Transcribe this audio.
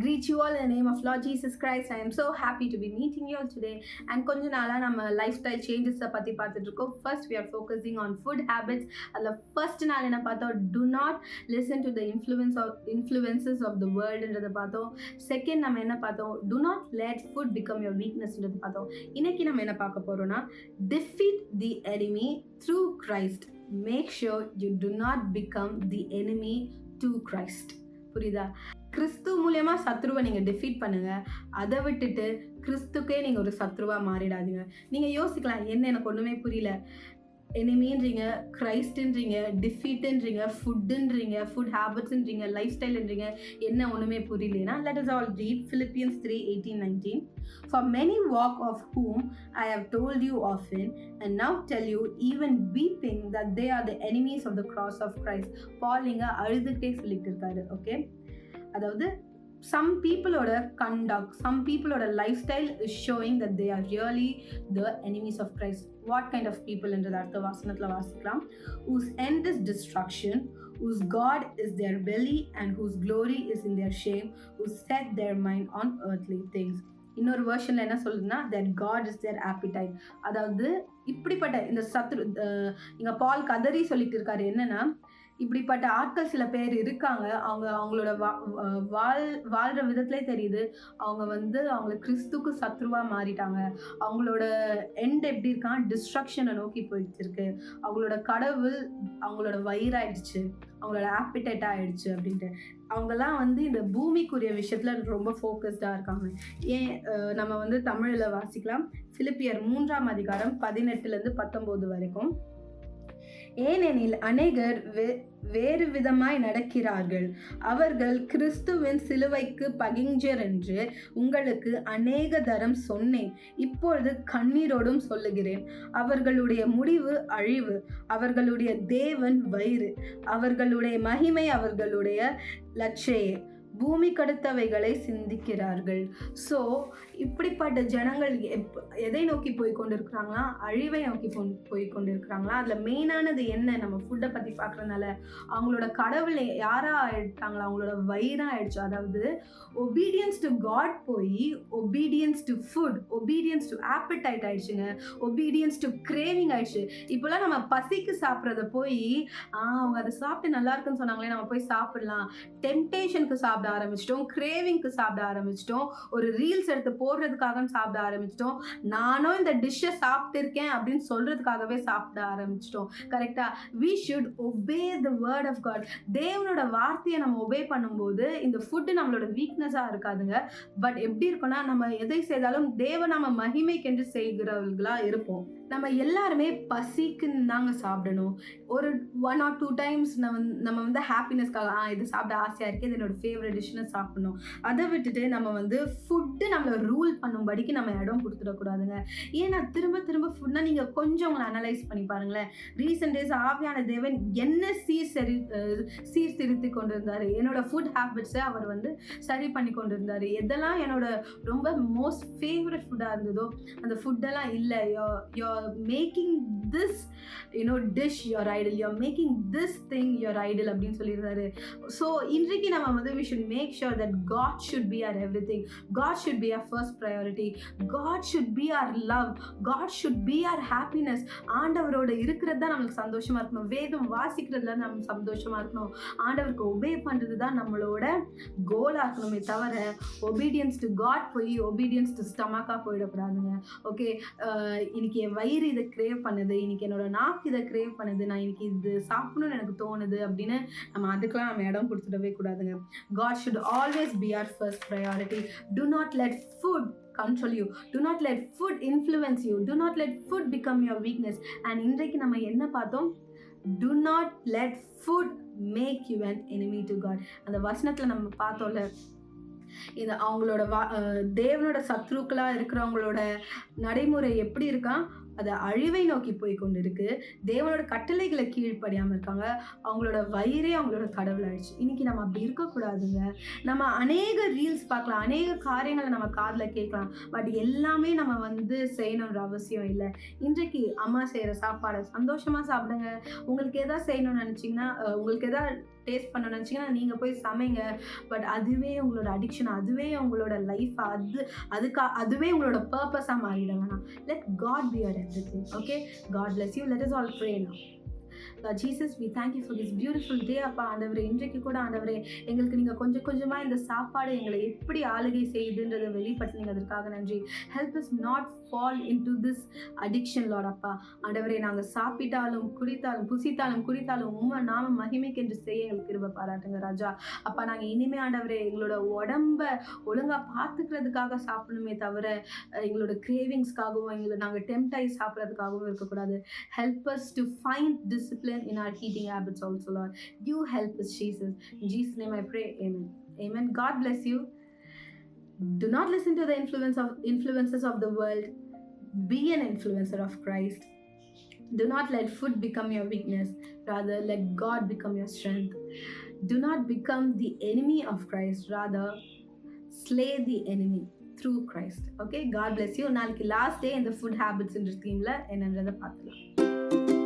greet you all in the name of Lord Jesus Christ. I am so happy to be meeting you all today. And கொஞ்ச நாளா நம்ம lifestyle changes பத்தி பார்த்துட்டு இருக்கோம். First we are focusing on food habits. அதுல first நாள் என்ன பார்த்தோம், do not listen to the influences of the world என்றதை பார்த்தோம். Second நம்ம என்ன பார்த்தோம், do not let food become your weakness என்றதை பார்த்தோம். இன்னைக்கு நம்ம என்ன பார்க்க போறோம்னா, defeat the enemy through Christ. Make sure you do not become the enemy to Christ. புரியுதா? கிறிஸ்து மூலியமா சத்ருவை நீங்க டிஃபீட் பண்ணுங்க. அதை விட்டுட்டு கிறிஸ்துக்கே நீங்க ஒரு சத்ருவா மாறிடாதீங்க. நீங்க யோசிக்கலாம், என்ன எனக்கு ஒண்ணுமே புரியல, எனிமின்றீங்க, கிரைஸ்ட்ன்றீங்க, டிஃபீட்ன்றீங்க, ஃபுட்டுன்றீங்க, ஃபுட் ஹேபிட்ஸ்ன்றீங்க, லைஃப் ஸ்டைல்ன்றீங்க, என்ன ஒண்ணுமே புரியலனா, let us all read Philippians 3:18-19. For many walk of whom I have told you often and now tell you even weeping that they are the enemies of the cross of Christ. பால் இங்க அழுதுகிட்டே சொல்லிட்டு இருக்காரு. Okay, அதாவது some peopleோட conduct, some peopleோட lifestyle is showing that they are really the enemies of Christ. What kind of people என்றது அடுத்த வசனத்துல வாசிக்கலாம். Whose end is destruction, whose God is their belly and whose glory is in their shame, who set their mind on earthly things. இன்னொரு வெர்ஷன்ல என்ன சொல்லுதுன்னா, that God is their appetite. அதாவது இப்படிப்பட்ட இந்த சத்ரு இங்க பால் கதறி சொல்லிட்டு இருக்காரு. என்னன்னா, இப்படிப்பட்ட ஆட்கள் சில பேர் இருக்காங்க. அவங்களோட வாழ்ற விதத்திலே தெரியுது, அவங்கள கிறிஸ்துக்கு சத்ருவா மாறிட்டாங்க. அவங்களோட எண்ட் எப்படி இருக்கான், டிஸ்ட்ரக்ஷனை நோக்கி போயிட்டு இருக்கு. அவங்களோட கடவுள் அவங்களோட வயிறாயிடுச்சு, அவங்களோட ஆப்பிடைட் ஆயிடுச்சு அப்படின்ட்டு. அவங்கெல்லாம் இந்த பூமிக்குரிய விஷயத்துல ரொம்ப ஃபோக்கஸ்டா இருக்காங்க. ஏன் நம்ம தமிழ்ல வாசிக்கலாம். பிலிப்பியர் 3:18-19 வரைக்கும். ஏனெனில் அநேகர் வேறு விதமாய் நடக்கிறார்கள், அவர்கள் கிறிஸ்துவின் சிலுவைக்கு பகிஞ்சர் என்று உங்களுக்கு அநேக தரம் சொன்னேன், இப்பொழுது கண்ணீரோடும் சொல்லுகிறேன். அவர்களுடைய முடிவு அழிவு, அவர்களுடைய தேவன் வயிறு, அவர்களுடைய மகிமை அவர்களுடைய லட்சையே, பூமி கடுத்தவைகளை சிந்திக்கிறார்கள். ஸோ இப்படிப்பட்ட ஜனங்கள் எதை நோக்கி போய் கொண்டிருக்கிறாங்களா, அழிவை நோக்கி போய் கொண்டிருக்கிறாங்களா. அதில் மெயினானது என்ன, நம்ம ஃபுட்டை பற்றி பார்க்குறதுனால அவங்களோட கடவுளை யாரா ஆயிட்டாங்களா, அவங்களோட வயிறா ஆயிடுச்சு. அதாவது ஒபீடியன்ஸ் டு காட் போய் obedience to food, obedience to appetite ஆயிடுச்சுங்க, ஒபீடியன்ஸ் டு கிரேவிங் ஆயிடுச்சு. இப்போலாம் நம்ம பசிக்கு சாப்பிட்றத போய் அவங்க அதை சாப்பிட்டு நல்லா இருக்குன்னு சொன்னாங்களே, நம்ம போய் சாப்பிடலாம், டெம்டேஷனுக்கு சாப்பிட ஆரம்பிச்சிட்டோம், கிரேவிங்க்கு சாப்பிட ஆரம்பிச்சிட்டோம், ஒரு ரீல்ஸ் எடுத்து போடுறதுக்காக சாப்பிட ஆரம்பிச்சிட்டோம், நானும் இந்த டிஷ்ஷை சாப்பிட்டு இருக்கேன் அப்படின்னு சொல்றதுக்காகவே சாப்பிட ஆரம்பிச்சிட்டோம். கரெக்டா? we should obey the word of God. தேவனோட வார்த்தையை நம்ம ஒபே பண்ணும்போது இந்த ஃபுட் நம்மளோட வீக்னஸா இருக்காதுங்க. பட் எப்படி இருக்கும்னா, நம்ம எதை செய்தாலும் தேவ நம்ம மகிமைக்கென்று செய்கிறவர்களா இருப்போம். நம்ம எல்லாருமே பசிக்குன்னு தாங்க சாப்பிடணும். ஒரு 1 or 2 times நம்ம ஹாப்பினஸ்க்காக இது சாப்பிட ஆசையா இருக்கு, இது என்னோட ஃபேவரட் டிஷ்னு சாப்பிடணும். அதை விட்டுட்டு நம்ம ஃபுட்டு நம்மளை ரூல் பண்ணும்படிக்கு நம்ம இடம் கொடுத்துடக்கூடாதுங்க. ஏன்னா திரும்ப திரும்ப ஃபுட்னா நீங்கள் கொஞ்சம் உங்களை அனலைஸ் பண்ணி பாருங்களேன். ரீசெண்ட் டேஸ் ஆவியான தேவன் என்ன சீர்திருத்தி கொண்டிருந்தாரு, என்னோட ஃபுட் ஹேபிட்ஸை அவர் சரி பண்ணி கொண்டிருந்தாரு. எதெல்லாம் என்னோட ரொம்ப மோஸ்ட் ஃபேவரட் ஃபுட்டாக இருந்ததோ அந்த ஃபுட்டெல்லாம் இல்லை, you're making this dish your idol, you're making this thing your idol அப்படின்னு சொல்லியிருந்தாரு. ஸோ இன்றைக்கு நம்ம we should make sure that God should be our everything, God should be our first priority, God should be our love, God should be our happiness. ஆண்டவரோட இருக்கிறது தான் நம்மளுக்கு சந்தோஷமா இருக்கணும், வேதம் வாசிக்கிறதுல நம்ம சந்தோஷமா இருக்கணும், ஆண்டவருக்கு ஒபே பண்றது தான் நம்மளோட கோலா இருக்கணுமே தவிர ஒபீடியன்ஸ் டு காட் போய் ஒபீடியன்ஸ் டு ஸ்டமக்கா போயிடக்கூடாதுங்க. ஓகே, இன்னைக்கு என் வயிறு இதை கிரேவ் பண்ணுது, இன்னைக்கு என்னோட நாக்கு இதை கிரேவ் பண்ணுது, நான் இன்னைக்கு இது சாப்பிடணும்னு எனக்கு தோணுது அப்படின்னு அதுக்கெல்லாம் நம்ம இடம் கொடுத்துடவே கூடாதுங்க. God should always be our first priority. Do not let food control you, do not let food influence you, do not let food become your weakness. And இன்றைக்கு நம்ம என்ன பார்த்தோம், do not let food make you an enemy to God. அந்த வசனத்துல நம்ம பார்த்தோம்ல, இந்த அவங்களோட தேவனோட சத்ருக்களா இருக்கிறவங்களோட நடைமுறை எப்படி இருக்கான், அது அழிவை நோக்கி போய் கொண்டு இருக்கு. தேவனோட கட்டளைகளை கீழ்ப்படியாமல் இருக்காங்க, அவங்களோட வயிறே அவங்களோட கடவுள் ஆயிடுச்சு. இன்னைக்கு நம்ம அப்படி இருக்கக்கூடாதுங்க. நம்ம அநேக ரீல்ஸ் பார்க்கலாம், அநேக காரியங்களை நம்ம காதில் கேட்கலாம், பட் எல்லாமே நம்ம செய்யணுன்ற அவசியம் இல்லை. இன்றைக்கு அம்மா செய்கிற சாப்பாடை சந்தோஷமாக சாப்பிடுங்க. உங்களுக்கு எதாவது செய்யணும்னு நினச்சிங்கன்னா, உங்களுக்கு எதாவது டேஸ்ட் பண்ண நினச்சிங்கன்னா நீங்கள் போய் சமைங்க. பட் அதுவே உங்களோட அடிக்ஷன், அதுவே உங்களோட லைஃப், அதுவே உங்களோட பர்பஸாக மாறிட வேணாம். Let God be your everything. Okay, God bless you. Let us all pray now. Jesus, we thank you for this beautiful day. அப்பா ஆண்டவரே, இன்றைக்கு கூட ஆண்டவரே எங்களுக்கு நீங்கள் கொஞ்சம் கொஞ்சமாக இந்த சாப்பாடு எங்களை எப்படி ஆளுகை செய்யுதுன்றதை வெளிப்படுத்தினீங்க, அதற்காக நன்றி. Help us not fall into this addiction Lord. அப்பா ஆண்டவரே, நாங்கள் சாப்பிட்டாலும் குடித்தாலும் புசித்தாலும் குடித்தாலும் உம்மை நாம மகிமைக்கு என்று செய்ய எங்களுக்கு கிருபை பாராட்டுங்க ராஜா. அப்பா நாங்கள் இனிமே ஆண்டவரே எங்களோட உடம்ப ஒழுங்காக பார்த்துக்கிறதுக்காக சாப்பிடணுமே தவிர எங்களோட கிரேவிங்ஸ்க்காகவும் எங்களை நாங்கள் டெம்ட் ஆகி சாப்பிட்றதுக்காகவும் இருக்கக்கூடாது. Help us to find discipline in our eating habits also, Lord. You help us, Jesus. In Jesus' name I pray. Amen. Amen. God bless you. Do not listen to the influences of the world. Be an influencer of Christ. Do not let food become your weakness. Rather, let God become your strength. Do not become the enemy of Christ. Rather, slay the enemy through Christ. Okay, God bless you. நாளைக்கு last day in the food habits in the theme la என்னன்றதை பார்க்கலாம்.